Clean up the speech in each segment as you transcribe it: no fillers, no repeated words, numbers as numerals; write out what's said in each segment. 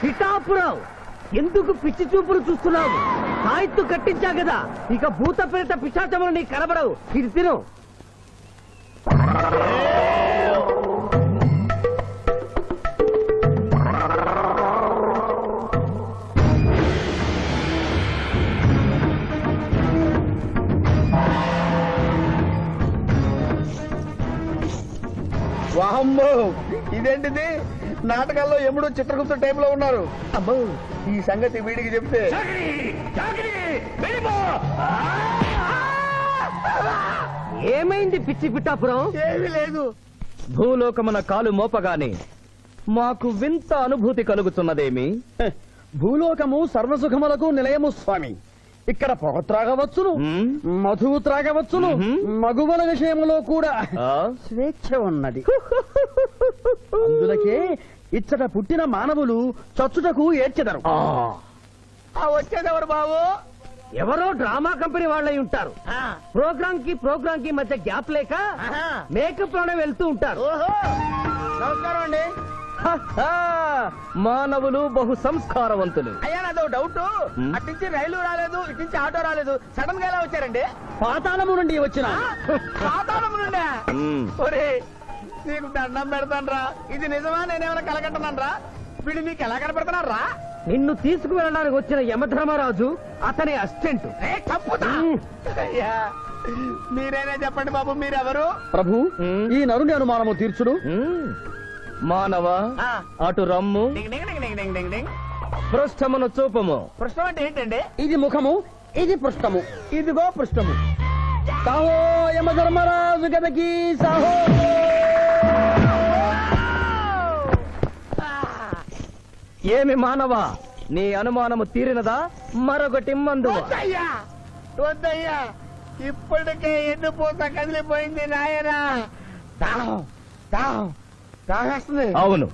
పిఠాపురం ఎందుకు పిచ్చి చూపులు చూస్తున్నావు? సాయిత్తు కట్టించా కదా, ఇక భూత ప్రేత పిశాచములు నీకు కనబడవు. ఇది తిను. వాహమ్మో, ఇదేంటిది? నాటకాల్లో ఎముడు చిత్రగుప్త టైప్ లో ఉన్నారు. అమ్మో, ఈ సంగతి వీడికి చెప్తే ఏమైంది పిచ్చి పిఠాపురం? ఏమీ లేదు. భూలోకమున కాలు మోపగానే మాకు వింత అనుభూతి కలుగుతున్నదేమి? భూలోకము సర్వసుఖములకు నిలయము స్వామి. ఇక్కడ పొగ త్రాగవచ్చును, మధువు త్రాగవచ్చును, మగువల విషయంలో కూడా స్వేచ్ఛ ఉన్నది. అందులకే ఇచ్చట పుట్టిన మానవులు చచ్చుటకు ఏడ్చెదరు. వచ్చేదెవరు బాబు? ఎవరో డ్రామా కంపెనీ వాళ్ళై ఉంటారు. ప్రోగ్రామ్ కి మధ్య గ్యాప్ లేక మేకప్ లోనే వెళ్తూ ఉంటారు. నమస్కారం అండి. మానవులు బహు సంస్కారవంతులు. అయ్యా, నాదో డౌట్. అట్నుంచి రైలు రాలేదు, ఇట్నుంచి ఆటో రాలేదు, సడన్ గా ఎలా వచ్చారండి? పాతాళము నుండి వచ్చిన. పాతాళము నుండి? ఒరే, నీకు దండం పెడతానరా. ఇది నిజమా? నేనేమైనా కలగంటున్నానరా? వీడు నీకు ఎలా కనపడుతున్నారా? నిన్ను తీసుకువెళ్ళడానికి వచ్చిన యమధర్మరాజు అతని అసిస్టెంట్. అయ్యా, మీరైనా చెప్పండి బాబు, మీరెవరు? ప్రభు, ఈ నరుని అనుమానము తీర్చుడు. మానవ, అటు రమ్ము, పృష్ఠమును చూపము. పృష్ఠం అంటే ఏంటండి? ఇది ముఖము, ఇది పృష్ఠము, ఇదిగో పృష్ఠము. సాహో యమధర్మరాజు గదకి సాహో. ఏమి మానవ, నీ అనుమానము తీరినదా? మరొకటి మందు. వద్దయ్యా, ఇప్పటికే ఎన్నుపోత కదిలిపోయింది నాయనా. దాహం దాహం దాహేస్తుంది. అవును,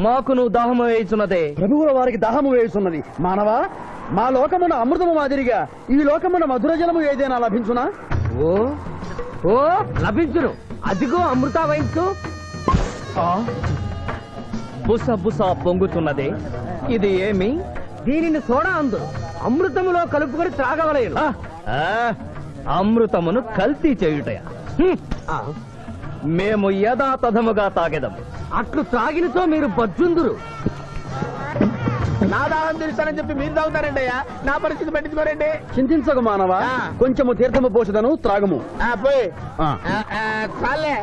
మాకు నువ్వు దాహము వేయుచున్నదే. ప్రభువుల వారికి దాహము వేయుచున్నది. మానవా, మా లోకమున అమృతము మాదిరిగా ఈ లోకమున మధుర జలము ఏదైనా లభించునా? ఓ ఓ లభించును. అదిగో అమృత వయస్సు. బుస బుస పొంగుతున్నదే, ఇది ఏమి? దీనిని సోడా అందు అమృతములో కలుపుకొని త్రాగవలేను. అమృతమును కల్తీ చేయుటయా? మేము యథాతథముగా తాగెదము. అట్లు త్రాగినతో మీరు బజ్జుందురు. నా దాహం తెలుస్తానని చెప్పి మీరు తాగుతారండి అయ్యా. నా పరిస్థితి పట్టించుకోరండి. చింతించకు మానవా, కొంచెము తీర్థము పోషదను, త్రాగము. పోయి చాలే.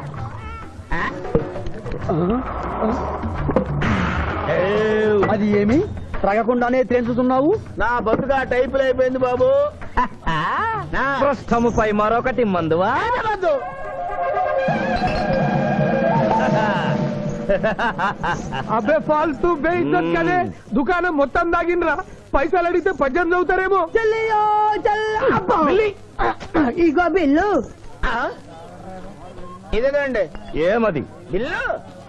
అది ఏమి? త్రాగకుండానే తేల్చుతున్నావు? నా బతుగా టైపులు అయిపోయింది బాబు. పృష్ఠముపై మరొకటి మందువా? అబ్బే ఫాల్తూ బేయిజ్జత్ కదే. దుకాణం మొత్తం దాగినరా. పైసలు అడిగితే 18 అవుతారేమో. ఇగో బిల్లు. ఇదేనండి. ఏమది? బిల్లు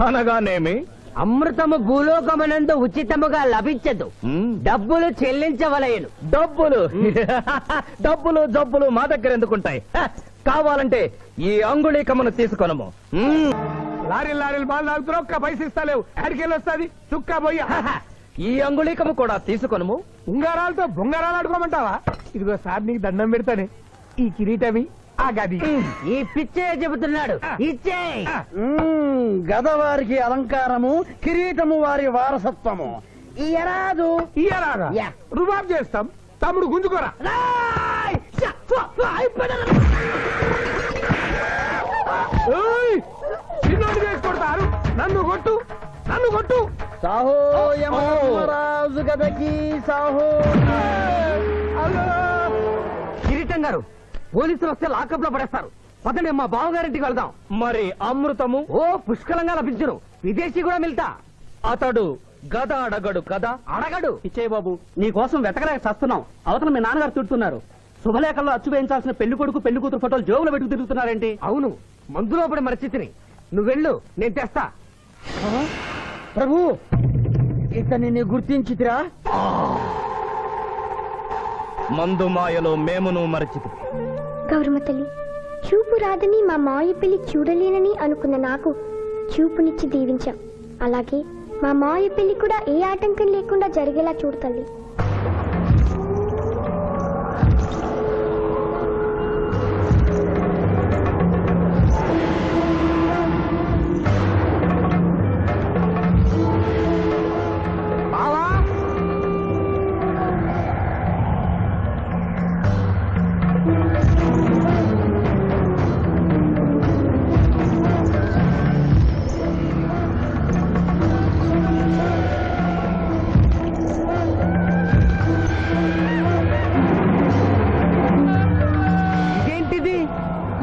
అనగానేమి? అమృతము భూలోకమునందు ఉచితముగా లభించదు, డబ్బులు చెల్లించవలయను. డబ్బులు డబ్బులు జబ్బులు మా దగ్గర ఎందుకుంటాయి? కావాలంటే ఈ అంగుళీకమును తీసుకొనము. లారీలు బాల్ తాగుతున్నావు, ఒక్క పైసలు ఇస్తలేవు. ఎక్కడికెళ్ళి వస్తుంది చుక్క పోయి. ఈ అంగుళీకము కూడా తీసుకొనము. ఉంగరాలతో బొంగరాలు ఆడుకోమంటావా? ఇదిగో సార్, నీకు దండం పెడతానే. ఈ కిరీటమి, ఆ గది. ఈ పిచ్చే చెబుతున్నాడు. ఇచ్చే. గద వారికి అలంకారము, కిరీటము వారి వారసత్వము. ఇయరాదు ఇయరాదా? రుబాబ్ చేస్తాం. తమ్ముడు గుంజుకోరా. చిన్నోడు చేసి కొడతారు. నన్ను కొట్టు, నన్ను కొట్టు. సాహో యమధర్మరాజు గదకి సాహో. కిరీటం గారు, పోలీసులు వస్తే లాకప్ లో పడేస్తారు. పదండి, మా బావగారింటికి వెళ్దాం. మరి అమృతము? ఓ పుష్కలంగా లభించును. విదేశీ కూడా మిల్తా. అతడు గద అడగడు కదా? అడగడు. ఇచ్చేయి బాబు, నీ కోసం వెతకలేక చస్తున్నాం. అవతల మీ నాన్నగారు తిడుతున్నారు. శుభలేఖల్లో అచ్చు వేయించాల్సిన పెళ్లి కొడుకు పెళ్లి కూతురు ఫోటోలు జోబులు పెట్టుకు తిరుగుతున్నారేంటి? అవును, మందులో పడి మరచితిని. నువ్వెళ్ళు, నేను తెస్తా. ప్రభు, ఇతన్ని నీ గుర్తించితిరా? మందు మాయలో మేమును మరచితి. గౌరమ్మ తల్లి, చూపు రాదని మా మాయ పెళ్లి చూడలేనని అనుకున్న నాకు చూపునిచ్చి దీవించాం. అలాగే మా మావయ్య పెళ్లి కూడా ఏ ఆటంకం లేకుండా జరిగేలా చూడు తల్లి.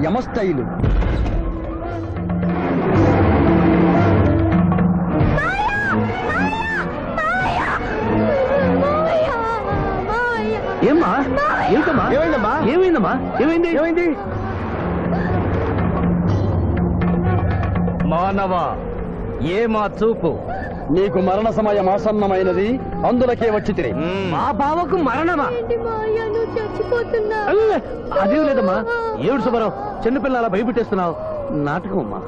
యమస్థైలు. ఏమ్మా ఏంటమ్మా ఏమైందమ్మా? ఏమైందమ్మా ఏమైంది ఏమైంది? మానవ ఏమా చూపు నీకు మరణ సమయం ఆసన్నమైనది, అందులకే వచ్చి తిరి. మా బావకు మరణమా? చచ్చిపోతున్నా. అదే లేదమ్మా. ఏడు సుబ్బారావు చిన్నపిల్లల భయపెట్టేస్తున్నావు. నాటకం అమ్మా.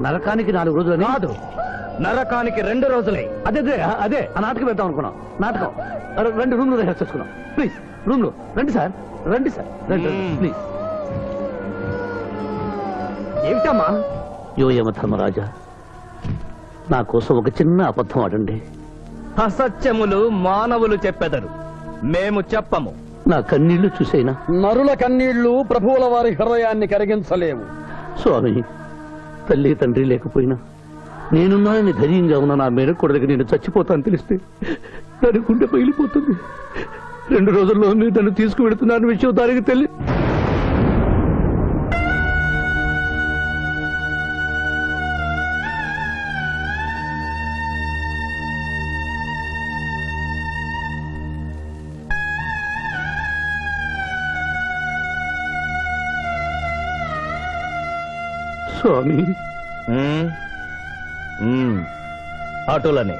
నరకానికి 4 రోజులు కాదు, నరకానికి 2 రోజులే. అదే అదే అదే ఆ నాటకం వేద్దాం అనుకున్నాం. నాటకం 2 రూమ్లు రిహార్స్ చేసుకున్నాం. ప్లీజ్ రూమ్ లో రండి సార్, రండి సార్, రండి ప్లీజ్. ఏమిటమ్మా? యోయమ ధర్మరాజా, నా కోసం ఒక చిన్న అబద్ధం ఆడండి. అసత్యములు మానవులు చెప్పెదరు, మేము చెప్పము. నా కన్నీళ్లు చూసైనా నరుల కన్నీళ్లు ప్రభువుల వారి హృదయాన్ని కరిగించలేవు. స్వామి, తల్లి తండ్రి లేకపోయినా నేనున్నానని ధైర్యంగా ఉన్న నా మేనకోడలికి నేను చచ్చిపోతాను తెలిస్తే దాని గుండె పగిలిపోతుంది. 2 రోజుల్లో మీరు నన్ను తీసుకువెడుతున్నాను విషయం దానికి తెలియ. స్వామి, ఆటోలనే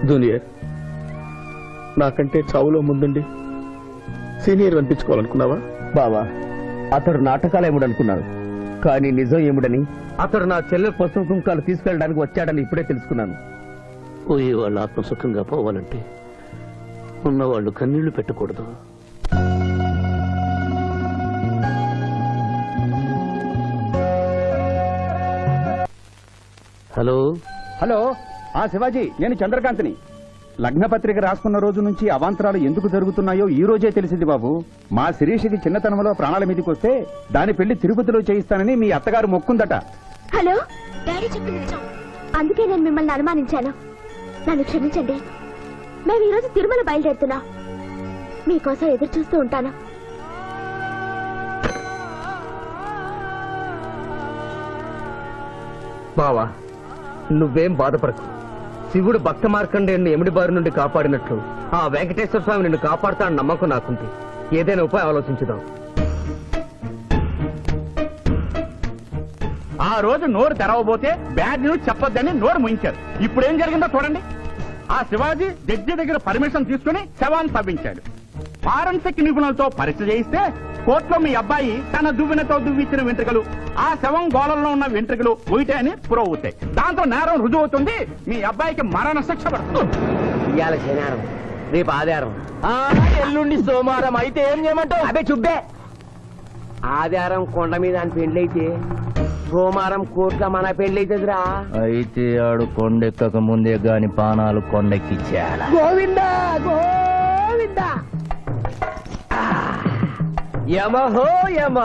జూనియర్ నాకంటే చావులో ముందుండి సీనియర్ అనిపించుకోవాలనుకున్నావా? బావా, అతడు నాటకాలు ఏముడనుకున్నాడు, కానీ నిజం ఏముడని అతడు నా చెల్లె పసుపు కుంకాలు తీసుకెళ్ళడానికి వచ్చాడని ఇప్పుడే తెలుసుకున్నాను. పోయే వాళ్ళు ఆత్మసుఖంగా పోవాలంటే ఉన్నవాళ్ళు కన్నీళ్లు పెట్టకూడదు. హలో హలో, శివాజీ, నేను చంద్రకాంత్ని. లగ్నపత్రిక రాసుకున్న రోజు నుంచి అవాంతరాలు ఎందుకు జరుగుతున్నాయో ఈ రోజే తెలిసింది బాబు. మా శిరీషకి చిన్నతనంలో ప్రాణాల మీదకి వస్తే దాని పెళ్లి తిరుపతిలో చేయిస్తానని మీ అత్తగారు మొక్కుందట. హలో, డాడీ చెప్పింది నిజం. అందుకే నేను మిమ్మల్ని అనుమానించాను. నన్ను క్షమించండి. మేము ఈరోజు తిరుమల బయలుదేరుతున్నాం. మీకోసం ఎదురు చూస్తూ ఉంటాను. బావా, నువ్వేం బాధపడకు. శివుడు భక్త మార్కండేయుని ఎమిడి బారి నుండి కాపాడినట్లు ఆ వెంకటేశ్వర స్వామి నిన్ను కాపాడుతాడని నమ్మకం నాకుంది. ఏదైనా ఉపాయం ఆలోచించుదాం. ఆ రోజు నోరు తెరవబోతే బ్యాడ్ న్యూస్ చెప్పొద్దని నోరు ముయించారు. ఇప్పుడు ఏం జరిగిందో చూడండి. ఆ శివాజీ జడ్జి దగ్గర పర్మిషన్ తీసుకుని శవాన్ని తవ్వించాడు. ఫారెన్సిక్ నిపుణులతో పరీక్ష చేయిస్తే కోర్టులో మీ అబ్బాయి తన దువ్వెనతో దువ్విచ్చిన వెంట్రుకలు ఆ శవం గోళంలో ఉన్న వెంట్రుకలు ఒకటే అని ప్రూవ్ అవుతాయి. దాంతో నేరం రుజువు అవుతుంది. మీ అబ్బాయికి మరణ శిక్ష పడుతుంది. ఇవాళ శనివారం, రేపు ఆదివారం, ఎల్లుండి సోమవారం. అయితే ఏం చేయమంటావు? అదే చుబ్బే. ఆదివారం కొండ మీద అని పెండ్లైతే సోమవారం కోట్ల మన పెండ్లైతుందిరా. అయితే ఆడు కొండెక్కక ముందే గాని పానాలు కొండెక్కిచ్చేయాల. గోవిందా గోవిందా. యమహో యమ,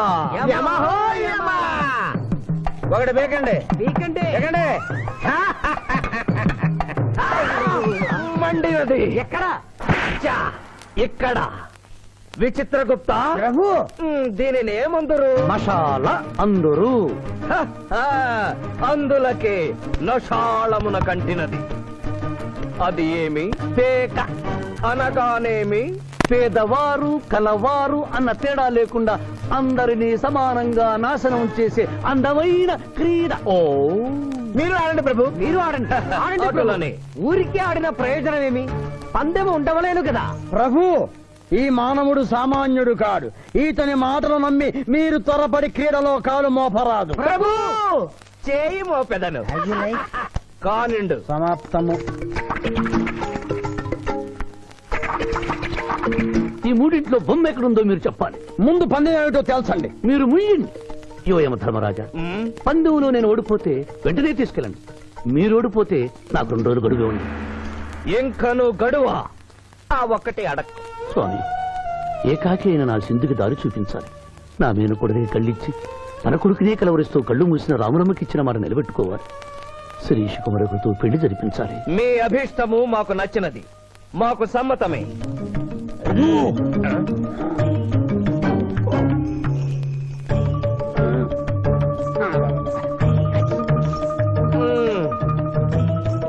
యమహో యమ. ఒకటి బేకండి నీకంటే బేకండి. మండినది ఎక్కడ? ఇక్కడ. విచిత్రగుప్త ప్రభు, దీనిని ఏమందరు? మషాల అందురు. అందులకే నషాళమున కంటినది. అది ఏమి? పేక అనగానేమి? పేదవారు కలవారు అన్న తేడా లేకుండా అందరినీ సమానంగా నాశనం చేసే అందమైన క్రీడ. ఓ, మీరు ఆడండి ప్రభు, మీరు ఆడండి. ఆడండి ప్రభు. ఆటోలనే. ఊరికే ఆడిన ప్రయోజనం ఏమి? పందెం ఉండవలేను కదా ప్రభు, ఈ మానవుడు సామాన్యుడు కాడు. ఈతని మాటలు నమ్మి మీరు త్వరపడి క్రీడలో కాలు మోపరాదు. ప్రభు చేయి మోపెదను కానిండు. సమాప్తము. ఈ మూడింట్లో బొమ్మ ఎక్కడుందో మీరు చెప్పాలి. ముందు పందెం ఏమిటో తెలుసండి. మీరు ముయ్యండి. యోయమ ధర్మరాజా, పందెంలో నేను ఓడిపోతే వెంటనే తీసుకెళ్ళండి. మీరు ఓడిపోతే నాకు 2 రోజులు గడువే ఉంది. ఇంకను గడువా? ఆ ఒక్కటి అడక్. స్వామి, ఏకాకి అయిన నా సింధుకి దారి చూపించాలి. నా మేనకొడనే కళ్ళిచ్చి తన కొడుకునే కలవరిస్తూ కళ్ళు మూసిన రాములమ్మకి ఇచ్చిన మాట నిలబెట్టుకోవాలి. శిరీష్ కుమరకుతో పెళ్లి జరిపించాలి. మీ అభీష్టము మాకు నచ్చినది, మాకు సమ్మతమే.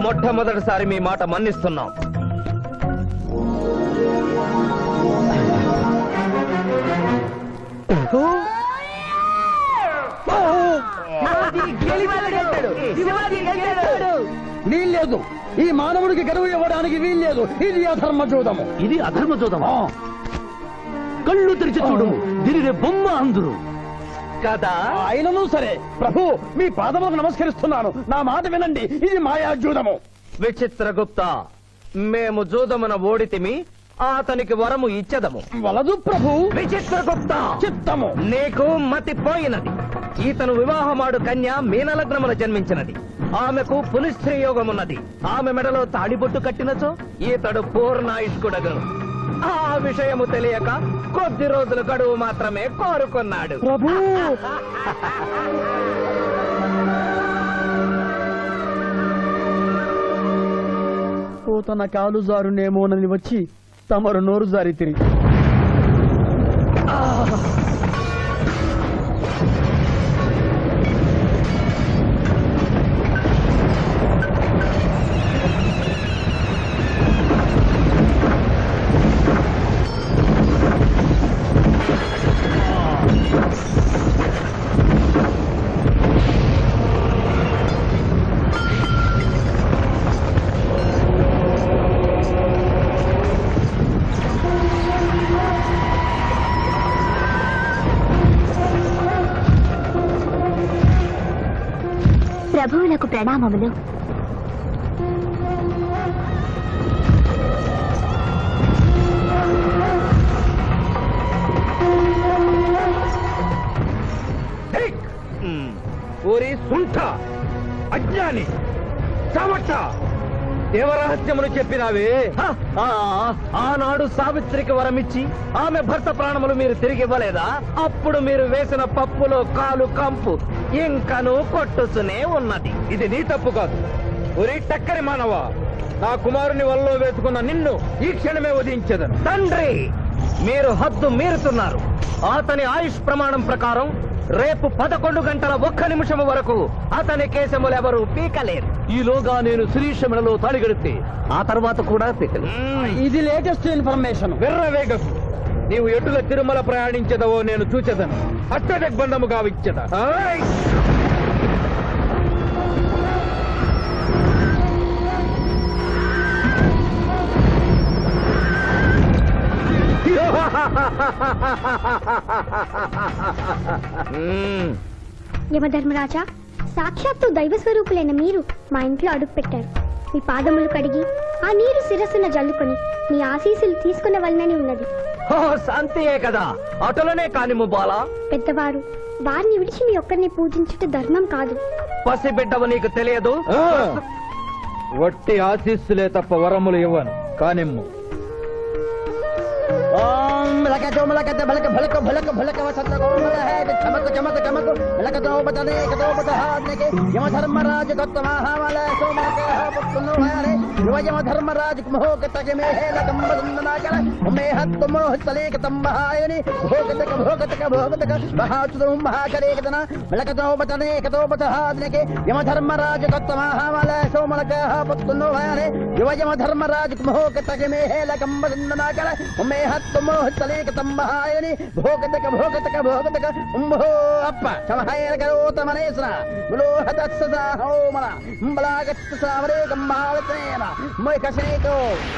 మొట్టమొదటిసారి మీ మాట మన్నిస్తున్నాం. వీల్లేదు. ఈ మానవుడికి గడువు ఇవ్వడానికి వీల్లేదు. ఇది అధర్మ జూదము. ఇది అధర్మ జోదమా? కళ్ళు తెరిచి చూడము, దీనినే బొమ్మ అందురు కదా. అయినను సరే ప్రభు, మీ పాదములకు నమస్కరిస్తున్నాను. నా మాట వినండి. ఇది మాయా జూదము. విచిత్రగుప్త, మేము జూదమున ఓడితిమి, అతనికి వరము ఇచ్చదము. వలదు ప్రభు. విచిత్రగుప్త, చిత్తము. నీకు మతి పోయినది. ఈతను వివాహమాడు కన్య మీనలగ్నమున జన్మించినది. ఆమెకు పునిస్త్రీ యోగమున్నది. ఆమె మెడలో తాడిబొట్టు కట్టినచో ఈతడు పూర్ణాయుష్కుడగను. ఆ విషయము తెలియక కొద్ది రోజుల గడువు మాత్రమే కోరుకున్నాడు. ప్రభు, తన కాలు జారునేమోనని వచ్చి తమరు నోరు జారి తిరిగి ప్రభువులకు ప్రణామములు. ఓరి సుంఠ, అజ్ఞాని, చవట, దేవరహస్యమును చెప్పినావే. ఆనాడు సావిత్రికి వరమిచ్చి ఆమె భర్త ప్రాణములు మీరు తిరిగి ఇవ్వలేదా? అప్పుడు మీరు వేసిన పప్పులో కాలు కంపు ఇంకను కొట్టుతూనే ఉన్నది. ఇది నీ తప్పు కాదు. ఒరి టక్కరి మానవ, నా కుమారుని వల్ల వేసుకున్న నిన్ను ఈ క్షణమే వధించదను. తండ్రి, మీరు హద్దు మీరుతున్నారు. అతని ఆయుష్ ప్రమాణం ప్రకారం రేపు 11 గంటల 1 నిమిషము వరకు అతని కేశములెవరూ పీకలేరు. ఈలోగా నేను శిరీష మెడలో తాళి గడితే ఆ తర్వాత కూడా పీకలు. ఇది లేటెస్ట్ ఇన్ఫర్మేషన్. విర్రవేగకు. నీవు ఎటుగా తిరుమల ప్రయాణించదవో నేను చూచెదను. అష్టదిగ్బంధము గావిచ్చద. యమధర్మరాజా, సాక్షాత్తు దైవ స్వరూపులైన మీరు మా ఇంట్లో అడుగు పెట్టారు. మీ పాదములు కడిగి ఆ నీరు శిరస్సున జల్లుకొని మీ ఆశీస్సులు తీసుకునే వలనని ఉన్నది. శాంతియే కదా, అటులనే కానిము బాలా. పెద్దవారు, వారిని విడిచి మీ ఒక్కరిని పూజించుట ధర్మం కాదు. పసిబిడ్డవు నీకు తెలియదు. వట్టి ఆశీస్సులే తప్ప వరములు ఇవ్వను. కానిమ్ము. ఓం లకతో మలకత బలక భలక భలక భలక వసంత గోమల హే చమక చమక చమక లకతో బతనే కతో బతహాద్నకే యమధర్మరాజ గత్తమహావల సోమక పక్కును హరే యమధర్మరాజ మోహకతక మే హే లకం బదందనాకల మే హత్త మోహతలేక తమ్మహాయని భోగతక మహాచుదం మహాకరేకతన లకతో బతనే కతో బతహాద్నకే యమధర్మరాజ గత్తమహావల సోమక పక్కును హరే యమధర్మరాజ మోహకతక మే హే లకం బదందనాకల మే మోహతలేక తమ్మహాయని భోగతక ఉంభో అప్ప సమహాయన కరోతమనేశ్వర ములోహత సదా హోమన బలాగత్త సావరే గంభావతేన మొయకసేతో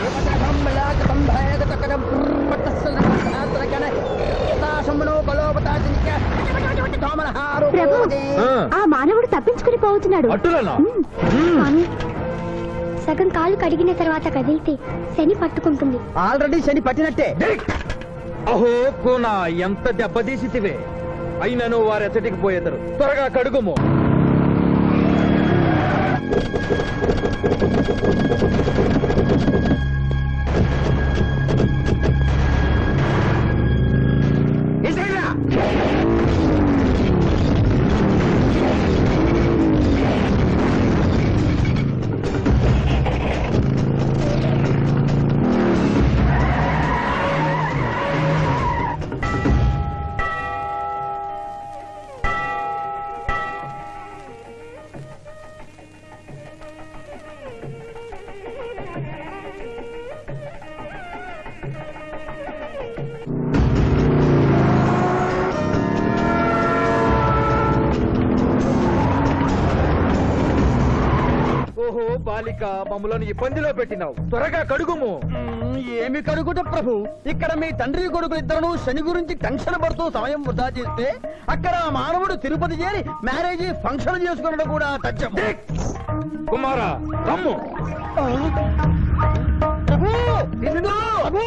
ఉపతకం బలాక సంభయగతకం పట్టస్సన ప్రభు ఆ మానవుడు తప్పించుకుని పోతున్నాడు అట్టులనా? స్వామి, సగం కాలు కడిగిన తర్వాత కదిలితే శని పట్టుకుంటుంది. ఆల్రెడీ శని పట్టినట్టే. అహో కూనా ఎంత దెబ్బతీసితివే. అయినను వారెచ్చటికి పోయేదరు. త్వరగా కడుగుము. ఓహో బాలిక, మమ్మలను ఇబ్బందిలో పెట్టినావు. త్వరగా కడుగుము. ఏమి కడుగుట ప్రభు, ఇక్కడ మీ తండ్రి కొడుకు ఇద్దరు శని గురించి టెన్షన్ పడుతూ సమయం వృధా చేస్తే అక్కడ ఆ మానవుడు తిరుపతి చేరి మ్యారేజ్ ఫంక్షన్ చేసుకున్నాడు కూడా తథ్యం. కుమారా రమ్ము. ప్రభు, విష్ణు, ప్రభు.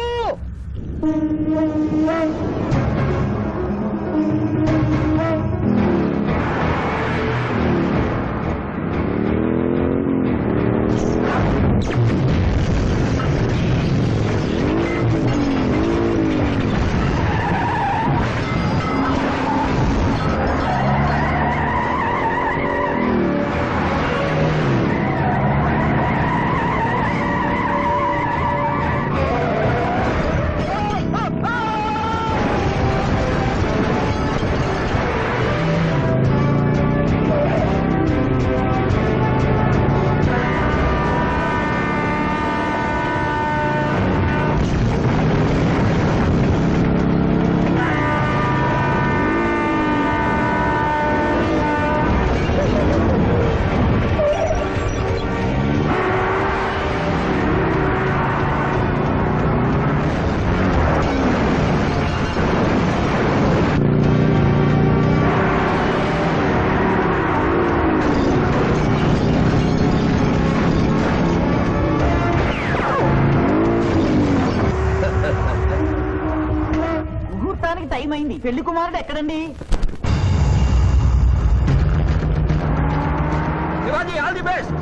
ముహూర్తానికి టైం అయింది. పెళ్లి కుమారుడు ఎక్కడండి? Shivaji, all the best.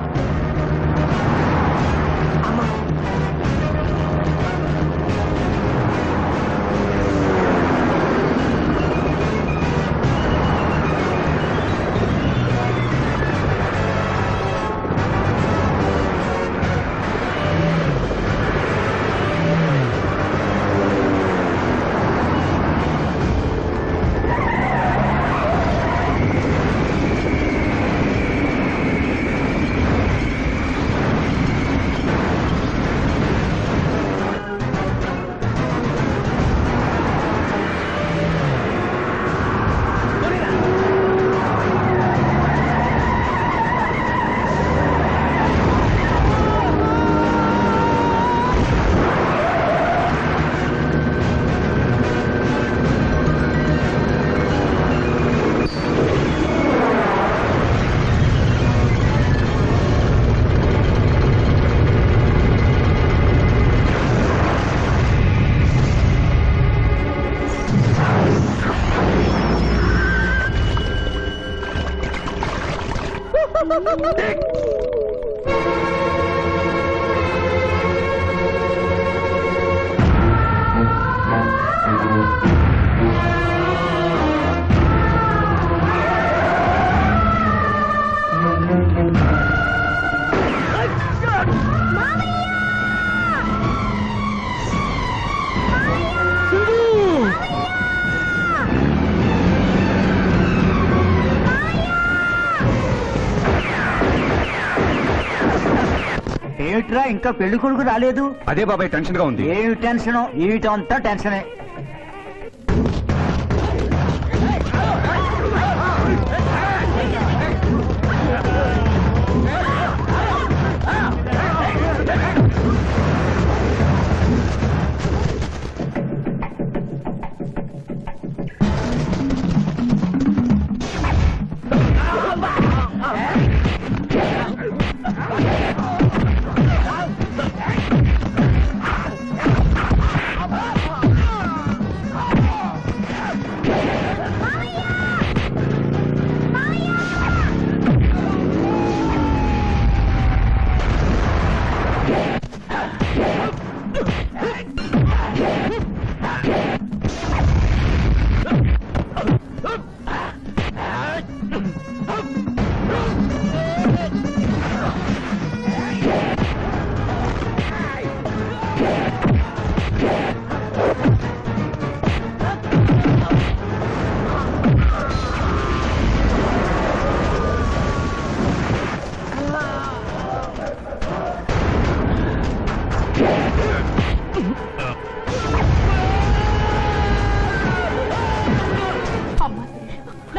ఏమిట్రా ఇంకా పెళ్లి కొడుకు రాలేదు? అదే బాబాయ్ టెన్షన్ గా ఉంది. ఏమి టెన్షన్? ఏమిటంతా టెన్షనే.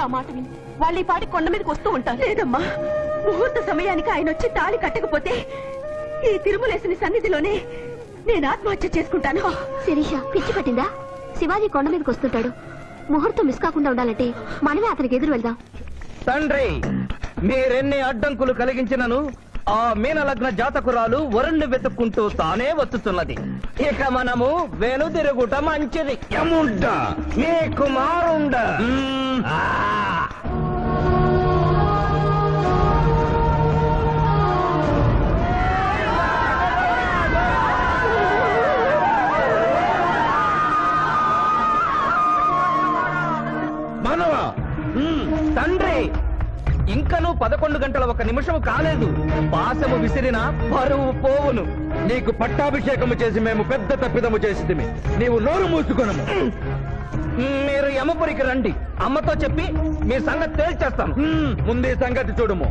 నా మాట విని వాళ్ళు ఈ పాటి కొండ మీదకి వస్తూ ఉంటారు. లేదమ్మా, ముహూర్త సమయానికి ఆయన వచ్చి తాళి కట్టకపోతే ఈ తిరుమలేసిన సన్నిధిలోనే నేను ఆత్మహత్య చేసుకుంటాను. శిరీష పిచ్చి పట్టిందా? శివాజీ కొండ మీదకి వస్తుంటాడు. ముహూర్తం మిస్ కాకుండా ఉండాలంటే మనమే అతనికి ఎదురు వెళ్దాం. తండ్రి, మీరెన్ని అడ్డంకులు కలిగించినను ఆ మీనలగ్న జాతకురాలు వరుణ్ణి వెతుక్కుంటూ తానే వచ్చుతున్నది. ఇక మనము వెనుదిరుగుట మంచిది. యముండ మీ కుమారుండ. మనవా తండ్రి, ఇంకనూ 11 గంటల 1 నిమిషం కాలేదు. పాశము విసిరిన పరువు పోవును. నీకు పట్టాభిషేకము చేసి మేము పెద్ద తప్పిదము చేసిదిమి. నీవు నోరు మూసుకొనము. మీరు యమపురికి రండి. అమ్మతో చెప్పి మీ సంగతి తేల్చేస్తాం. ముందే సంగతి చూడము.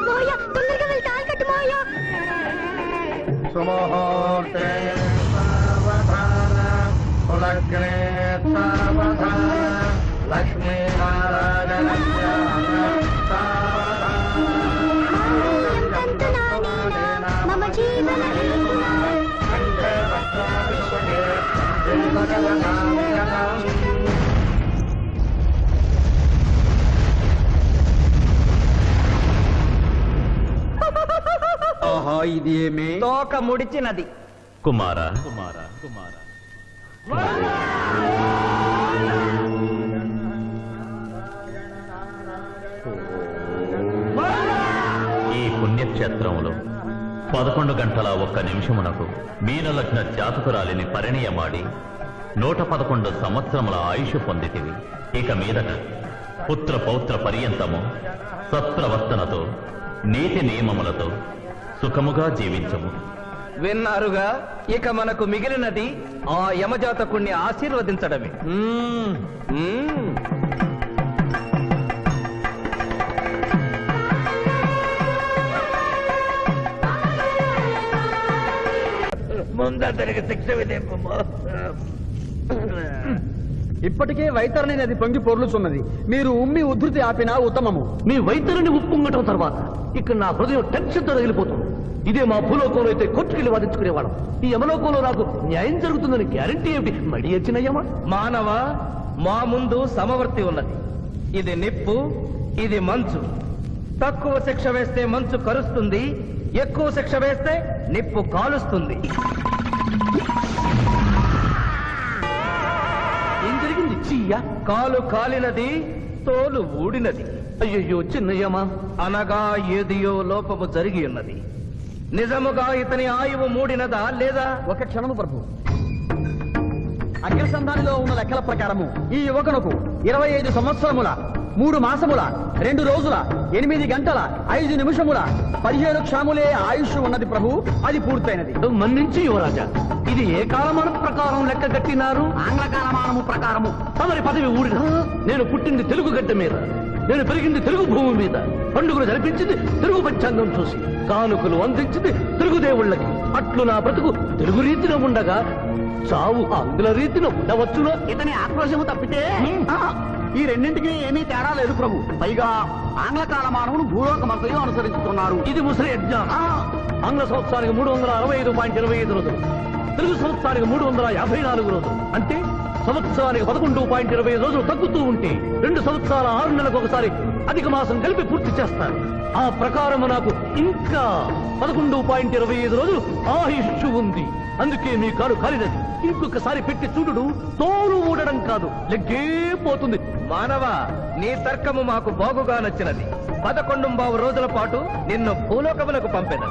మోయ, తొందరగా వెళ్ళి తాళి కట్టు మోయ. సుముహూర్తే సావధాన కులగ్నే సావధాన లక్ష్మీనారాయణ మమ జీవన ఆహా, ఇది ఏమి తోక ముడిచినది. కుమారా ఈ పుణ్యక్షేత్రంలో 11 గంటల 1 నిమిషమునకు మీనలగ్న జాతకురాలిని పరిణయమాడి 111 సంవత్సరముల ఆయుష్ పొందితివి. ఇక మీదట పుత్ర పౌత్ర పర్యంతము సత్ప్రవర్తనతో నీతి నియమములతో సుఖముగా జీవించము. విన్నారుగా, ఇక మనకు మిగిలినది ఆ యమజాతకుణ్ణి ఆశీర్వదించడమే. ముందరికి శిక్ష విధింపము. ఇప్పటికే వైతరణి నది పొంగి పొర్లుచున్నది. మీరు ఉమ్మి ఉద్ధృతి ఆపినా ఉత్తమము. మీ వైద్యుని ఉప్పొంగటం తర్వాత ఇక్కడ నా హృదయం టెన్షన్తో రగిలిపోతుంది. ఇదే మా భూలోకంలో అయితే కోర్టుకెళ్ళి వాదించుకునేవాళ్ళం. ఈ యమలోకంలో నాకు న్యాయం జరుగుతుందని గ్యారంటీ ఏమిటి? మడి వచ్చిన యమ. మానవ, మా ముందు సమవర్తి ఉన్నది. ఇది నిప్పు, ఇది మంచు. తక్కువ శిక్ష వేస్తే మంచు కరుస్తుంది, ఎక్కువ శిక్ష వేస్తే నిప్పు కాలుస్తుంది. ఏం జరిగింది? చీయ కాలు కాలినది, తోలు ఊడినది. అయ్యయ్యో చిన్నయ్యమా, అనగా ఏదియో లోపము జరిగి ఉన్నది. నిజముగా ఇతని ఆయువు మూడినదా లేదా? ఒక క్షణము ప్రభు. అగ్రసంధానిలో ఉన్న లెక్కల ప్రకారము ఈ యువకునకు 25 సంవత్సరముల 3 మాసముల 2 రోజుల 8 గంటల 5 నిమిషముల 17 క్షాములే ఆయుష్ ఉన్నది ప్రభు. అది పూర్తయినది. మన్నించి యువరాజా, ఇది ఏ కాలమానం ప్రకారం లెక్క కట్టినారు? ఆంగ్ల కాలమానము ప్రకారము. తమరి పదవి ఊడిన. నేను పుట్టింది తెలుగు గడ్డ మీద, నేను పెరిగింది తెలుగు భూమి మీద, పండుగలు జరిపించింది తెలుగు పంచాంగం చూసి, కానుకలు అందించింది తెలుగు దేవుళ్ళకి. అట్లు నా బ్రతుకు తెలుగు రీతిలో ఉండగా చావు ఆంగ్ల రీతిలో ఉండవచ్చునో? ఇతని ఆక్రోశము తప్పితే ఈ రెండింటికి ఏమీ తేడా లేదు ప్రభు. పైగా ఆంగ్ల కాలమానమును భూలోకమంతయు అనుసరించుతున్నారు. ఇది ముసలి అజ్ఞానం. ఆంగ్ల సంవత్సరానికి 365.25 రోజులు, తెలుగు సంవత్సరానికి 354 రోజులు. అంటే సంవత్సరానికి 11.25 రోజులు తగ్గుతూ ఉంటే 2 సంవత్సరాల 6 నెలలకు ఒకసారి అధిక మాసం కలిపి పూర్తి చేస్తారు. ఆ ప్రకారం నాకు ఇంకా 11.25 రోజులు ఆయుష్ ఉంది. అందుకే మీ కాలు కాలినది. ఇంకొకసారి పెట్టి చూడు, తోలు ఊడడం కాదు, లెగ్గే పోతుంది. మానవ, నీ తర్కము మాకు బాగుగా నచ్చినది. 11 రోజుల పాటు నిన్ను భూలోకములకు పంపెను.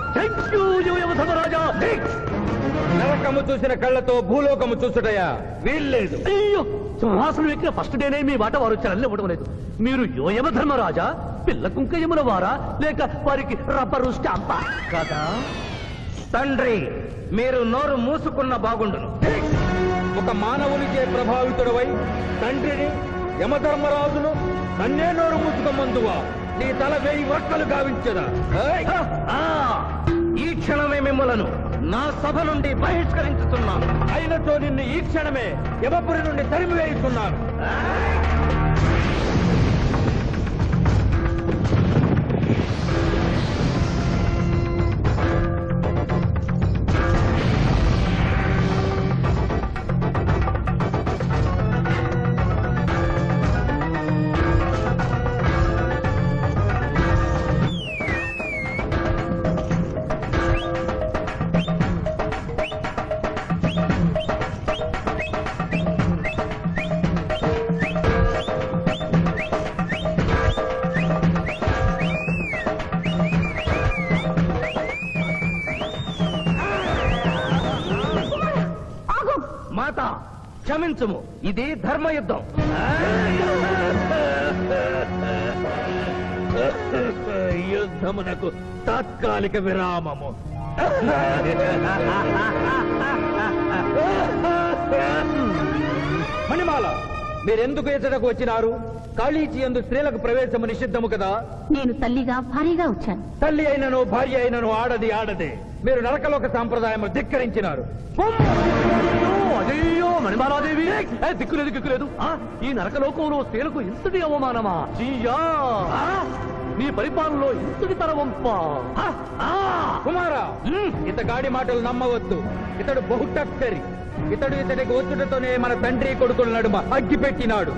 నరకము చూసిన కళ్ళతో భూలోకము చూసుటయా వీల్లేదు. అయ్యో, సింహాసనం ఎక్కిన ఫస్ట్ డేనే మీ మాట వారు వచ్చారని ఇవ్వడం లేదు. మీరు యోయమ ధర్మరాజా, పిల్ల కుంకయముల వారా, లేక వారికి రబ్బరు స్టాంపా కదా? తండ్రి మీరు నోరు మూసుకున్న బాగుండును. ఒక మానవునిచే ప్రభావితుడవై తండ్రిని యమధర్మరాజును నన్నే నోరు మూసుకోమందువా నీ తల 1000 వక్కలు గావించదా? ఆ, ఈ క్షణమే మిమ్మలను నా సభ నుండి బహిష్కరించుతున్నాను. అయినతో నిన్ను ఈ క్షణమే యమపురి నుండి తరిమివేయుతున్నాను. మాత క్షమించుము, ఇది ధర్మయుద్ధం. యుద్ధమునకు తాత్కాలిక విరామము. మణిమాల, మీరెందుకు ఎచ్చటకు వచ్చినారు? కాళీచి యందు స్త్రీలకు ప్రవేశము నిషిద్ధము కదా? నేను తల్లిగా భారీగా వచ్చాను. తల్లి అయినను భార్య అయినను ఆడది ఆడదే. మీరు నరకలోక సాంప్రదాయము ధిక్కరించినారు. అయ్యో మణిమాలాదేవి, దిక్కులేదు దిక్కులేదు. ఈ నరకలోకంలో స్త్రీలకు ఇంతటి అవమానమా? చీయా, నీ పరిపాలనలో ఇంతటి తరవంప. కుమారా, ఇతగాడి మాటలు నమ్మవద్దు. ఇతడు బహుటక్కరి. ఇతడికి వచ్చుటతోనే మన తండ్రి కొడుకుల నడుమ అగ్గి పెట్టినాడు.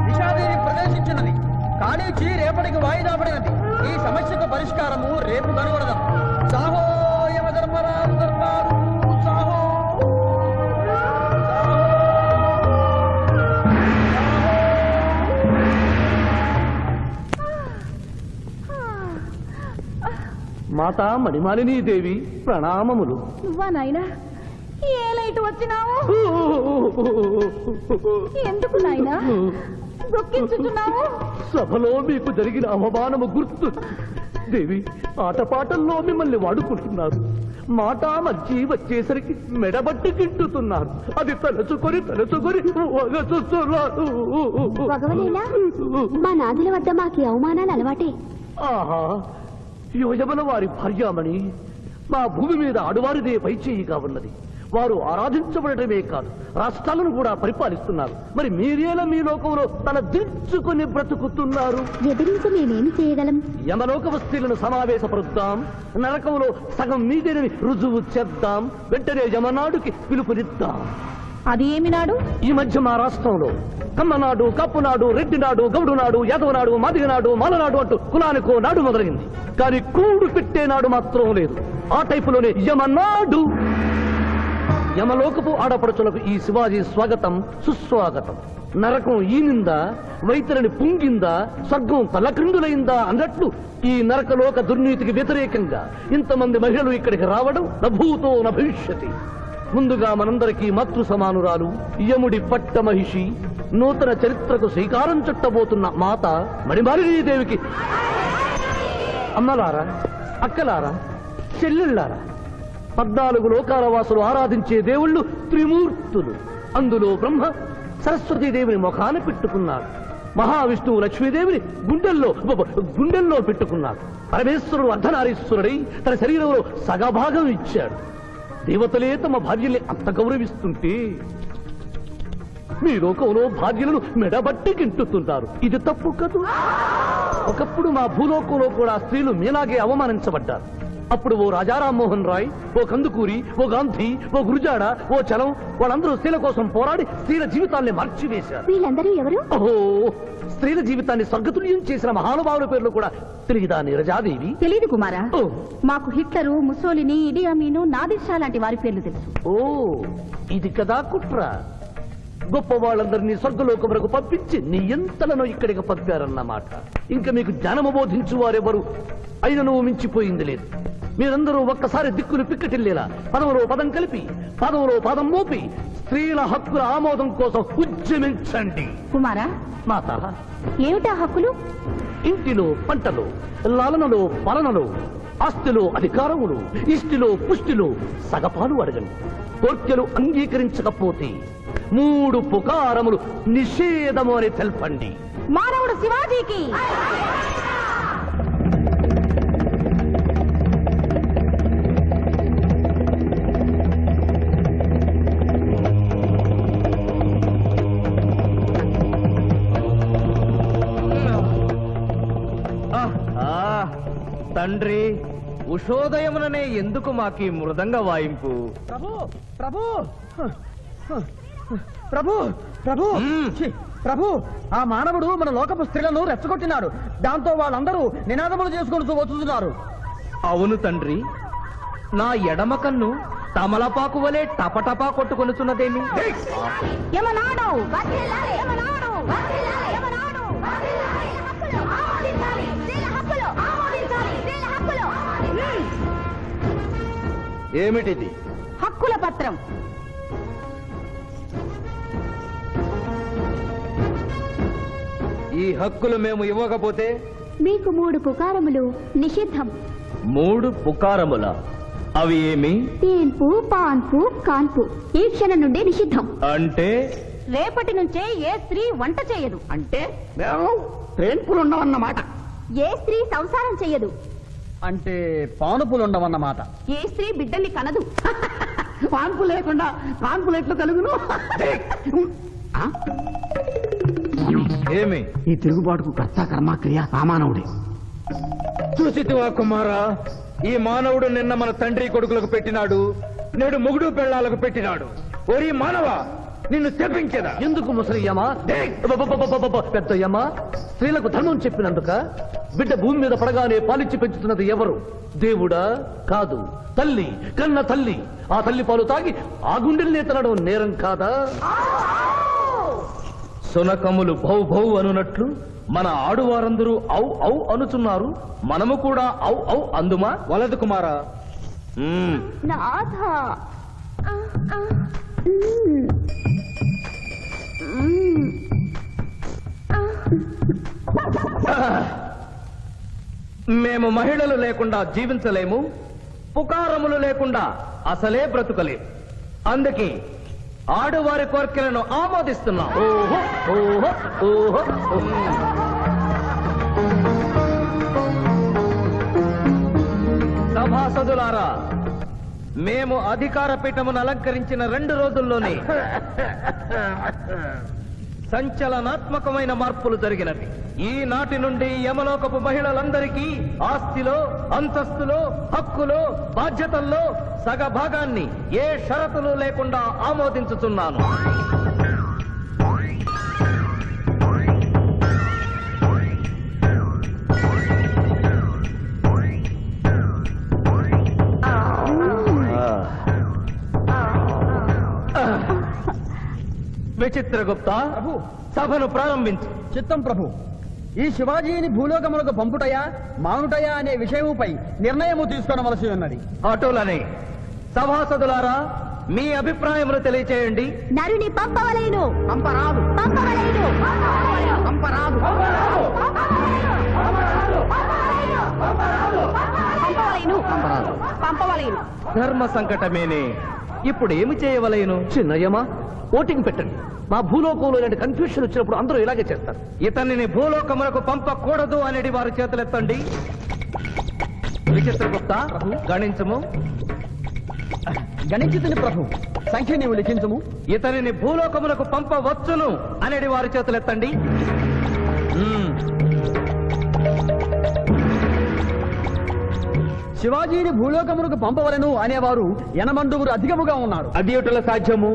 విషాదేవి ప్రవేశించినది. కాళీచి రేపటికి వాయిదా పడినది. ఈ సమస్యకు పరిష్కారము రేపు కనుగొడదాం. సాహో యమధర్మరాజు దర్బారు, సాహో. మాతా మణిమాలినీ దేవి ప్రణామములు. నువ్వా నాయనా? ఏ లైట్ వచ్చినావు? ఎందుకు నాయనా దుఃఖించుతున్నావు? సభలో మీకు జరిగిన అవమానము గుర్తు. దేవి, ఆటపాటల్లో మిమ్మల్ని వాడుకుంటున్నారు. మాట మర్చి వచ్చేసరికి మెడబట్టి గిట్టుతున్నారు. అది తలుచుకొని భగవనేలా మా నాదుల వద్ద మాకు అవమానాలు అలవాటే. ఆహా, యువజముల వారి భార్యామణి మా భూమి మీద ఆడువారిదే పైచేయిగా ఉన్నది. వారు ఆరాధించబడటమే కాదు, రాష్ట్రాలను కూడా పరిపాలిస్తున్నారు. మరి మీరేలా మీ లోకంలో తల దించుకుని బ్రతుకుతున్నారు? ఎదిరించి మేమేమి చేయగలం? యమలోక వస్తువులను సమావేశపరుద్దాం, నరకంలో సగం మీదేనని రుజువు చేద్దాం. వెంటనే యమనాడుకి పిలుపునిద్దాం. అది ఏమి నాడు? ఈ మధ్య మా రాష్ట్రంలో కమ్మనాడు, కప్పునాడు, రెడ్డినాడు, గౌడునాడు, యాదవనాడు, మాదిగనాడు, మాలనాడు అంటూ కులానికో నాడు మొదలైంది. కానీ కూడు పెట్టే నాడు మాత్రం లేదు. ఆ టైపులోనే యమనాడు. యమలోకపు ఆడపడుచులకు ఈ శివాజీ స్వాగతం సుస్వాగతం. నరకం ఈనిందా, వైతరిని పుంగిందా, స్వర్గం తలక్రిందులైందా అన్నట్లు ఈ నరకలోక దుర్నీతికి వ్యతిరేకంగా ఇంతమంది మహిళలు ఇక్కడికి రావడం నభూతో నభవిష్యతి. ముందుగా మనందరికీ మాతృ సమానురాలు, యముడి పట్ట మహిషి, నూతన చరిత్రకు శ్రీకారం చుట్టబోతున్న మాత మణిమాలినీ దేవికి అమ్మలారా, అక్కలారా, చెల్లెళ్ళారా, 14 లోకాల వాసులు ఆరాధించే దేవుళ్ళు త్రిమూర్తులు. అందులో బ్రహ్మ సరస్వతీదేవిని ముఖాన పెట్టుకున్నాడు. మహావిష్ణువు లక్ష్మీదేవిని గుండెల్లో పెట్టుకున్నాడు. పరమేశ్వరుడు అర్ధనారీశ్వరుడై తన శరీరంలో సగభాగం ఇచ్చాడు. దేవతలే తమ భార్యల్ని అంత గౌరవిస్తుంటే మీ లోకంలో భార్యలను మెడబట్టి గింటుతున్నారు. ఇది తప్పు కదూ. ఒకప్పుడు మా భూలోకంలో కూడా స్త్రీలు మీలాగే అవమానించబడ్డారు. అప్పుడు ఓ రాజా రామ్మోహన్ రాయ్, ఓ కందుకూరి, ఓ గాంధీ, ఓ గురుజాడ, ఓ చలం, వాళ్ళందరూ స్త్రీల కోసం పోరాడి స్త్రీల జీవితాల్ని మార్చివేశారు. వీళ్ళందరూ ఎవరు? ఓహో, స్త్రీల జీవితాన్ని స్వర్గతుల్యం చేసిన మహానుభావుల పేర్లు కూడా తెలియదా నీరజాదేవి? తెలీదు కుమారా. ఓ, మాకు హిట్లరు, ముసోలిని, ఇడి అమీను, నాదిర్ లాంటి వారి పేర్లు తెలుసు. ఓ, ఇది కదా కుట్ర. గొప్ప వాళ్ళందరినీ స్వర్గలోకములకు పంపించి నీ ఎంతలను ఇక్కడికి పంపారన్నమాట. ఇంకా మీకు జ్ఞానము బోధించు వారెవరు అయినను మించిపోయింది లేదు. మీరందరూ ఒక్కసారి దిక్కులు పిక్కటిల్లేలా పదములో పదం కలిపి, పదములో పదం మోపి స్త్రీల హక్కుల ఆమోదం కోసం ఉద్యమించండి. కుమారా, మాత, ఏమిటా హక్కులు? ఇంటిలో పంటలు, లాలనలో పాలనలో, ఆస్తిలో అధికారములు, ఇష్టిలో పుష్టిలో సగపాలు అడగండి. కోర్కెలు అంగీకరించకపోతే 3 పుకారములు నిషేధము అని తెల్పండి. మానవుడు శివాజీకి తండ్రి, ఉషోదయముననే ఎందుకు మాకి మృదంగ వాయింపు? ప్రభు ప్రభు ప్రభు ప్రభు ఛీ, ప్రభు ఆ మానవుడు మన లోకపు స్త్రీలను రెచ్చగొట్టినాడు. దాంతో వాళ్ళందరూ నినాదములు చేసుకుంటూ వచ్చుతున్నారు. అవును తండ్రి, నా ఎడమ కన్ను తమలపాకు వలె టపటపా కొట్టుకొనుచున్నదేమి? యమనాడు ఏమిటిది? హక్కుల పత్రం. ఈ హక్కులు మేము ఇవ్వకపోతే మీకు 3 పుకారములు నిషిద్ధం. 3 పుకారముల? అవి ఏమి? తేన్పు, పాన్పు, కాన్పు ఈ క్షణం నుండి నిషిద్ధం. అంటే రేపటి నుంచే ఏ స్త్రీ వంట చేయదు. అంటే మేము ట్రైన్పులు ఉండవన్నమాట. ఏ స్త్రీ సంసారం చెయ్యదు. అంటే పానుపులు ఉండవన్నమాట. ఏ స్త్రీ బిడ్డల్ని కనదు. పాన్పు లేకుండా కాన్పులు ఎట్లు కలుగును? ఆ? ఏమి? ఈ తిరుగుబాటుకు కర్త కర్మక్రియ ఆ మానవుడే. చూసితివా కుమారా, ఈ మానవుడు నిన్న మన తండ్రి కొడుకులకు పెట్టినాడు, నేడు మొగుడు పెళ్ళాలకు పెట్టినాడు. ఓరి మానవ, నిన్ను శపించదా? ఎందుకు ముసలియమా? పెద్దయ్యమ్మా, స్త్రీలకు ధర్మం చెప్పినందుక? బిడ్డ భూమి మీద పడగానే పాలిచ్చి పెంచుతున్నది ఎవరు? దేవుడా? కాదు, తల్లి, కన్న తల్లి. ఆ తల్లి పాలు తాగి ఆ గుండెల్ని తినడం నేరం కాదా? సునకములు భౌ భౌ అనునట్లు మన ఆడువారందరూ ఔ ఔ అనుచున్నారు. మనము కూడా ఔ ఔ అందుమా? వలదు కుమారా. నాథ. మేము మహిళలు లేకుండా జీవించలేము, పుకారములు లేకుండా అసలే బ్రతుకలేము. అందుకే ఆడువారి కోరికలను ఆమోదిస్తున్నాం. ఓహో ఓహో ఓహో. సభాసదులారా, మేము అధికార పీఠమును అలంకరించిన 2 రోజుల్లోనే సంచలనాత్మకమైన మార్పులు జరిగినవి. ఈనాటి నుండి యమలోకపు మహిళలందరికీ ఆస్తిలో, అంతస్తులో, హక్కులో, బాధ్యతల్లో సగభాగాన్ని ఏ షరతులు లేకుండా ఆమోదించుతున్నాను. విచిత్రగుప్త, సభను ప్రారంభించు. చిత్తం ప్రభు. ఈ శివాజీని భూలోకములకు పంపుటయా మానుటయా అనే విషయముపై నిర్ణయము తీసుకొనవలసి ఉన్నది. అటులనే సభాసదులారా, మీ అభిప్రాయములు తెలియచేయండి. నరుని పంపవలేను. పంపరాదు. పంపవలేను. పంపరాదు. పంపవలేను. ధర్మ సంకటమేనే. ఇప్పుడు ఏమి చేయవలేను? చిన్నయ్యమా, ఓటింగ్ పెట్టండి. మా భూలోకంలో ఇలాంటి కన్ఫ్యూషన్ వచ్చినప్పుడు అందరూ ఇలాగే చేస్తారు. ఇతనిని భూలోకములకు పంపకూడదు అనేది వారి చేతులెత్తండి. విచిత్రగుప్త, గణించము. గణించుతుని ప్రభు. సంఖ్య నీవు లిఖించము. ఇతనిని భూలోకములకు పంపవచ్చును అనేది వారి చేతులెత్తండి. శివాజీని భూలోకములకు పంపవలను అనేవారు 8 అధికముగా ఉన్నారు. అది ఎటుల సాధ్యము?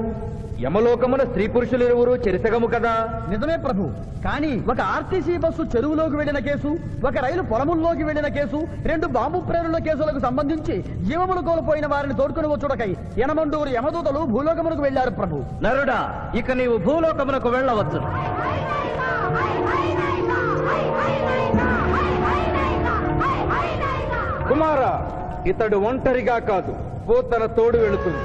యమలోకమున స్త్రీ పురుషులు ఇరువురు చెరిసగము కదా. నిజమే ప్రభు. కానీ ఒక ఆర్టీసీ బస్సు చెరువులోకి వెళ్లిన కేసు, ఒక రైలు పొలముల్లోకి వెళ్లిన కేసు, 2 బాంబు ప్రేరుల కేసులకు సంబంధించి జీవములు కోల్పోయిన వారిని తోడుకుని వచ్చుటకై 8 యమదూతలు భూలోకమునకు వెళ్లారు ప్రభు. నరుడా, ఇక నీవు భూలోకమునకు వెళ్ళవచ్చు. కుమార, ఇతడు ఒంటరిగా కాదు, పోతన తోడు వెళుతుంది.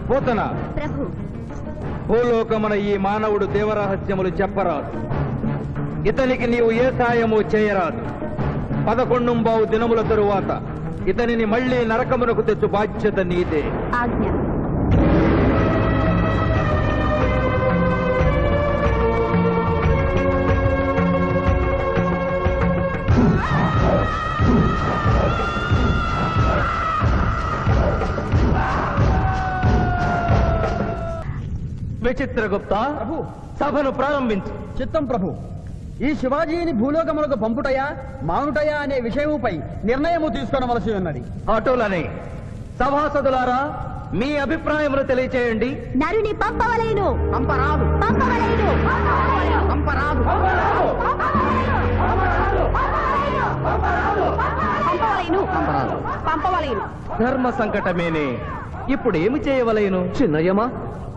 పోతన, ప్రభు. భూలోకమున ఈ మానవుడు దేవరహస్యములు చెప్పరాదు. ఇతనికి నీవు ఏ సాయము చేయరాదు 11 దినముల తరువాత ఇతనిని మళ్ళీ నరకమునకు తెచ్చు బాధ్యత నీదే. ఆజ్ఞ. విచిత్రగుప్త సభను ప్రారంభించు. చిత్తం ప్రభు. ఈ శివాజీని భూలోకములకు పంపుటయా మానుటయా అనే విషయముపై నిర్ణయము తీసుకొనవలసి ఉన్నది. అటులని సభాసదులారా మీ అభిప్రాయములు తెలియచేయండి. నరుని పంపవలేను. పంపరాదు. పంపవలేను. పంపరాదు. పంపవలేను. పంపవలేను. ధర్మ సంకటమేనే. ఇప్పుడు ఏమి చేయవలేను? చిన్నయ్యమా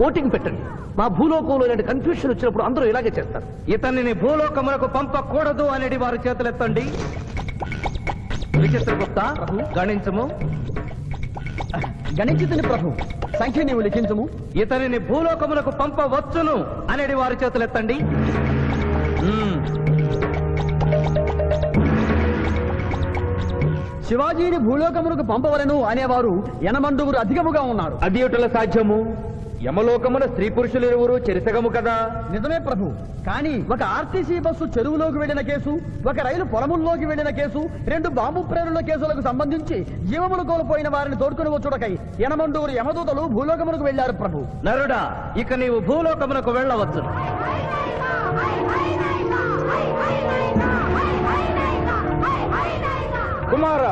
ఓటింగ్ పెట్టండి. మా భూలోకంలో ఇలాంటి కన్ఫ్యూషన్ వచ్చినప్పుడు అందరూ ఇలాగే చేస్తారు. ఇతనిని భూలోకములకు పంపకూడదు అనేది వారి చేతులెత్తండి. విచిత్రగుప్త గణించము. గణించుతుని ప్రభు. సంఖ్య నీవు లిఖించము. ఇతనిని భూలోకములకు పంపవచ్చును అనేది వారి చేతులెత్తండి. శివాజీని భూలోకములకు పంపవలను అనేవారు 80 అధికముగా ఉన్నారు. అది ఎటుల సాధ్యము? యమలోకమున స్త్రీ పురుషులు ఇరువురు చెరిసగము కదా. నిజమే ప్రభు. కానీ ఒక ఆర్టీసీ బస్సు చెరువులోకి వెళ్లిన కేసు, ఒక రైలు పొలముల్లోకి వెళ్లిన కేసు, 2 బాంబు ప్రేరుల కేసులకు సంబంధించి జీవములు కోల్పోయిన వారిని తోడుకుని వచ్చుటకై 80 యమదూతలు భూలోకమునకు వెళ్లారు ప్రభు. నరుడా, ఇక నీవు భూలోకమునకు వెళ్ళవచ్చు. కుమార,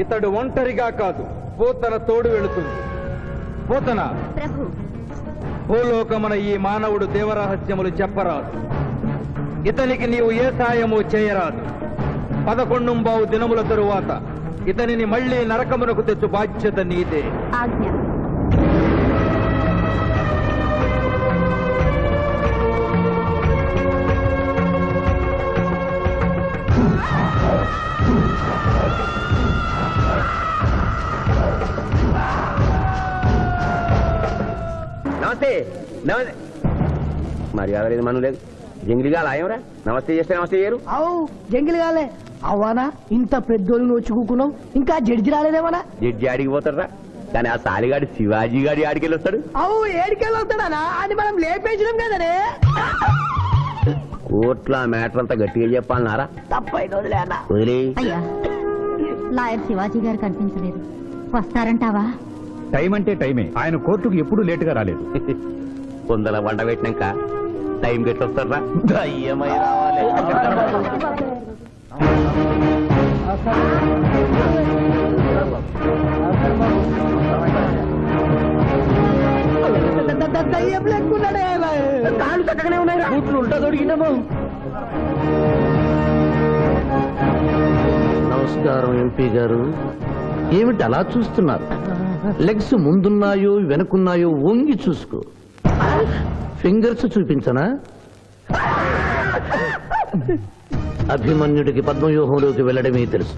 ఇతడు ఒంటరిగా కాదు, పోతన తోడు వెళుతుంది. పోతన, ప్రభు. భూలోకమున ఈ మానవుడు దేవరహస్యములు చెప్పరాదు. ఇతనికి నీవు ఏ సాయము చేయరాదు. 11 దినముల తరువాత ఇతనిని మళ్ళీ నరకమునకు తెచ్చు బాధ్యత నీదే. ఆజ్ఞ. నమస్తే. నమస్తే. మర్యాద లేదు, మనం లేదు. జంగిలిగా లాయంరా. నమస్తే చేస్తే నమస్తే చేయరు. అవు జంగిల్ గాలే అవ్వానా? ఇంత పెద్దోళ్ళు వచ్చి కూకున్నావు, ఇంకా జడ్జి రాలేదేమన్నా? జడ్జి ఆడికి పోతారా? కానీ ఆ సాలిగాడి శివాజీ గారి ఆడికెళ్ళి వస్తాడు. అవు ఏడికెళ్ళి వస్తాడనా? అది మనం లేపేసినాం కదనే. కోర్టులో ఆ మ్యాటర్ అంతా గట్టిగా చెప్పాలన్నారా? తప్పైంది, వదిలేనా? వదిలే. అయ్యా, లాయర్ శివాజీ గారు కనిపించలేదు. వస్తారంటావా? టైం అంటే టైమే. ఆయన కోర్టుకు ఎప్పుడూ లేటుగా రాలేదు. కొందల వంట పెట్టినాక టైం గెట్టొస్తారా? దయ్యమై రావాలి. కాళ్ళు చక్కగానే ఉన్నాయి. కూతురు ఉంటా దొరికిందేమో. నమస్కారం ఎంపీ గారు. ఏమిటి అలా చూస్తున్నారు? లెగ్స్ ముందున్నాయో వెనుకున్నాయో వంగి చూసుకో. ఫింగర్స్ చూపించనా? అభిమన్యుడికి పద్మవ్యూహంలోకి వెళ్ళడమే తెలుసు,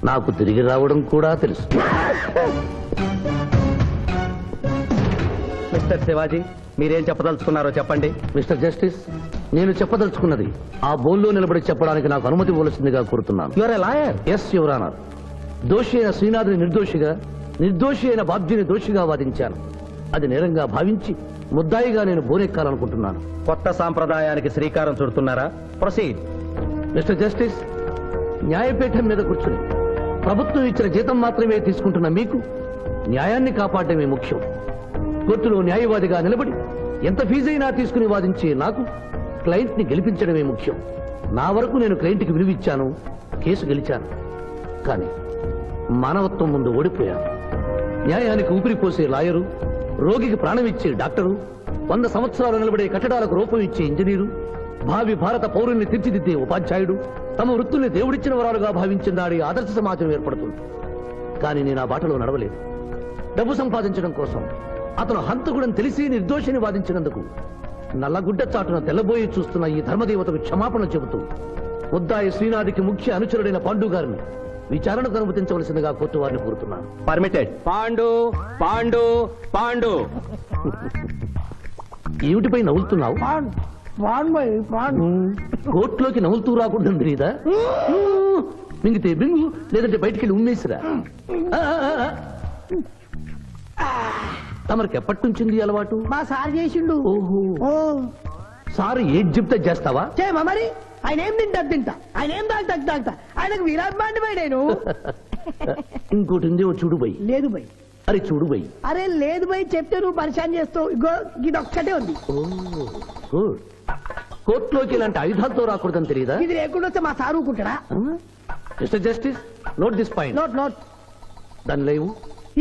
నాకు తిరిగి రావడం కూడా తెలుసు. మిస్టర్ శివాజీ, మీరేం చెప్పదలుచుకున్నారో చెప్పండి. మిస్టర్ జస్టిస్, నేను చెప్పదలుచుకున్నది ఆ బోన్లో నిలబడి చెప్పడానికి నాకు అనుమతి ఇవ్వవలసిందిగా కోరుతున్నాను. Your a lawyer? Yes your honour. దోషి అయిన శ్రీనాథుని నిర్దోషిగా, నిర్దోషి అయిన బాబ్జీని దోషిగా వాదించాను. అది నేరంగా భావించి ముద్దాయిగా నేను బోనెక్కాలనుకుంటున్నాను. కొత్త సాంప్రదాయానికి శ్రీకారం చుడుతున్నారా? ప్రొసీడ్. మిస్టర్ జస్టిస్, న్యాయపీఠం మీద కూర్చుని ప్రభుత్వం ఇచ్చిన జీతం మాత్రమే తీసుకుంటున్న మీకు న్యాయాన్ని కాపాడమే ముఖ్యం. కోర్టులో న్యాయవాదిగా నిలబడి ఎంత ఫీజైనా తీసుకుని వాదించే నాకు క్లయింట్ ని గెలిపించడమే ముఖ్యం. నా వరకు నేను క్లయింట్ కి విలువిచ్చాను, కేసు గెలిచాను. కానీ మానవత్వం ముందు ఓడిపోయాను. న్యాయానికి ఊపిరిపోసే లాయరు, రోగికి ప్రాణం ఇచ్చే డాక్టరు, 100 సంవత్సరాలు నిలబడే కట్టడాలకు రూపం ఇచ్చే ఇంజనీరు, భావి భారత పౌరుల్ని తీర్చిదిద్దే ఉపాధ్యాయుడు తమ వృత్తుల్ని దేవుడిచ్చిన వరాలుగా భావించిన నాడి ఆదర్శ సమాజం ఏర్పడుతుంది. కానీ నేను ఆ బాటలో నడవలేదు. డబ్బు సంపాదించడం కోసం అతను హంతకుడని తెలిసి నిర్దోషిని వాదించినందుకు నల్లగుడ్డ చాటున తెల్లబోయి చూస్తున్న ఈ ధర్మదేవతకు క్షమాపణ చెబుతూ ముద్దాయి శ్రీనాథికి ముఖ్య అనుచరుడైన పాండు గారిని విచారణకు అనుమతించవలసిందిగా కోర్టు వారిని కోరుతున్నాను. పర్మిటెడ్. పాండు పాండు పాండు. ఏమిటిపై నవ్వుతున్నావు? కోర్టులోకి నవ్వుతూ రాకుండా తెలీదా మింగితే బింగు లేదంటే బయటికి వెళ్ళి ఉమ్మేసిరా తమరికి ఎప్పటి నుంచింది ఈ అలవాటు మా సార్ చేసిండు ఓహో సారు ఏది చెప్తే చేస్తావా చేయమా మరి ఆయన ఏం తింటా ఆయన ఏం తాగుతా ఆయనకు విరాట్ బాండి పోయి నేను ఇంకోటి ఉంది ఓ చూడు బై లేదు బై అరే చూడు బై అరే లేదు బై చెప్తే నువ్వు పరిశాన్ చేస్తావు ఇగో ఇది ఒక్కటే ఉంది గుడ్ కోర్టులోకి ఇలాంటి ఆయుధాలతో రాకూడదని తెలియదా ఇది లేకుండా వస్తే మా సార్ ఊరుకుంటాడా mister justice note this point note దాని లేవు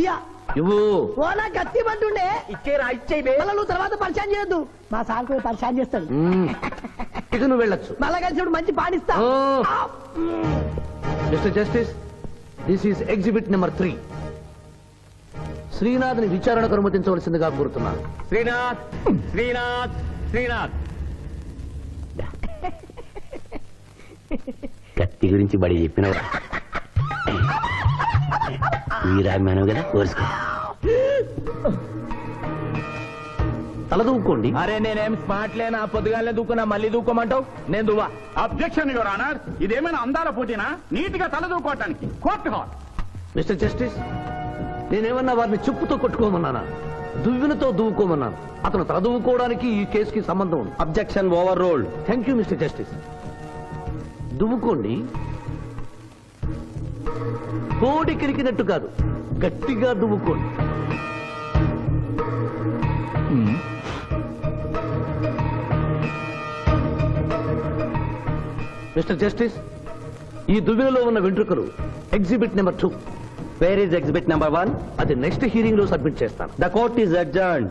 ఇయ్యా ఇవ్వు ఓ నా గట్టి పట్టుండే ఇచ్చేరా ఇచ్చేయి మళ్ళా నువ్వు తర్వాత పరిశాన్ చేయొద్దు మా సార్ కూడా పరిశాన్ చేస్తాడు ఇక నువ్వు వెళ్ళొచ్చు మళ్ళా కలిసి మంచి పాడిస్తా mister justice this is exhibit number 3 శ్రీనాథ్ని విచారణకు అనుమతించవలసిందిగా కోరుతున్నాను శ్రీనాథ్ శ్రీనాథ్ శ్రీనాథ్ కత్తి గురించి బడి చెప్పినవు వీరాభిమానం కదా కోరుసుకో. తలదూకోండి అరే నేనేం స్మార్ట్ లేనా పొద్దుగానే దూకున్నా మళ్ళీ దూకోమంటావు నేను దువ్వా అబ్జెక్షన్ యువర్ ఆనర్ ఇదేమైనా అందాల పోటీనా నీట్ గా తలదూకోవటానికి కోర్టు హాల్. మిస్టర్ జస్టిస్ నేనేమన్నా వారిని చెప్పుతో కొట్టుకోమన్నానా దువ్వినతో దువ్వుకోమన్నాను అతను తల దువ్వుకోవడానికి ఈ కేసుకి సంబంధం ఉంది objection overruled thank you mister justice దువ్వుకోండి కోడి కిరికినట్టు కాదు గట్టిగా దువ్వుకోండి మిస్టర్ జస్టిస్ ఈ దువ్వెనలో ఉన్న వెంట్రుకలు exhibit number 2 where is exhibit number 1 అది నెక్స్ట్ హీరింగ్ లో సబ్మిట్ చేస్తాను ద కోర్ట్ ఈజ్ అడ్జర్న్డ్